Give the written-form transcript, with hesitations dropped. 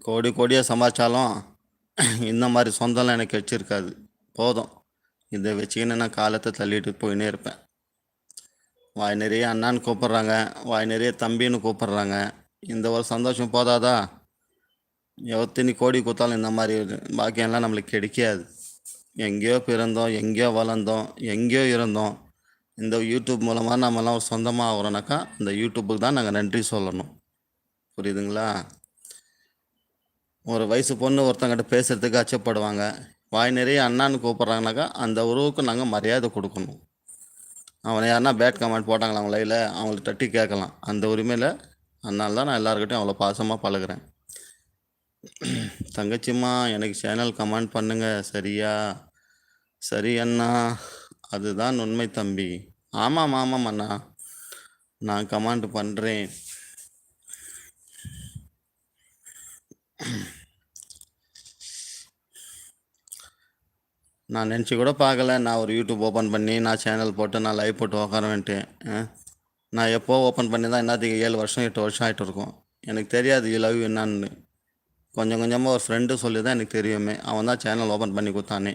கோடி கோடியாக சம்பாதிச்சாலும் இந்த மாதிரி சொந்தம்லாம் எனக்கு வச்சிருக்காது. போதும், இதை வச்சுக்கின்னு நான் காலத்தை தள்ளிட்டு போயின்னே இருப்பேன். வாய் நிறைய அண்ணான்னு கூப்பிட்றாங்க, வாய் நிறைய தம்பின்னு கூப்பிட்றாங்க. இந்த ஒரு சந்தோஷம் போதாதா? எத்தனை கோடி கொடுத்தாலும் இந்த மாதிரி பாக்கியம்லாம் நம்மளுக்கு கிடைக்காது. எங்கேயோ பிறந்தோம், எங்கேயோ வளர்ந்தோம், எங்கேயோ இருந்தோம். இந்த யூடியூப் மூலமாக நம்மலாம் ஒரு சொந்தமாக ஆகிறோனாக்கா இந்த யூடியூப்புக்கு தான் நாங்கள் நன்றி சொல்லணும். புரியுதுங்களா? ஒரு வயசு பொண்ணு ஒருத்தங்கிட்ட பேசுகிறதுக்கு அச்சப்படுவாங்க. வாய் நிறைய அண்ணான்னு கூப்பிட்றாங்கனாக்கா அந்த உறவுக்கு நாங்கள் மரியாதை கொடுக்கணும். அவனை யாருன்னா பேட் கமெண்ட் போட்டாங்களா அவங்க லைவில், அவங்களுக்கு தட்டி கேட்கலாம். அந்த உரிமையில் அதனால தான் நான் எல்லாருக்கிட்டையும் அவ்வளோ பாசமாக பழகுறேன். தங்கச்சிம்மா, எனக்கு சேனல் கமெண்ட் பண்ணுங்க சரியா? சரி அண்ணா, அதுதான் உண்மை தம்பி. ஆமாம் ஆமாம் அண்ணா, நான் கமெண்ட் பண்ணுறேன். நான் நினச்சி கூட பார்க்கல நான் ஒரு யூடியூப் ஓப்பன் பண்ணி நான் சேனல் போட்டு நான் லைவ் போட்டு உக்காருவேன்ட்டு. நான் எப்போ ஓப்பன் பண்ணி தான் என்னத்துக்கு 7 வருஷம் 8 வருஷம் ஆகிட்டு இருக்கும். எனக்கு தெரியாது லவ் என்னான்னு. கொஞ்சம் கொஞ்சமாக ஒரு ஃப்ரெண்டு சொல்லி தான் எனக்கு தெரியுமே. அவன் தான் சேனல் ஓப்பன் பண்ணி கொடுத்தானே.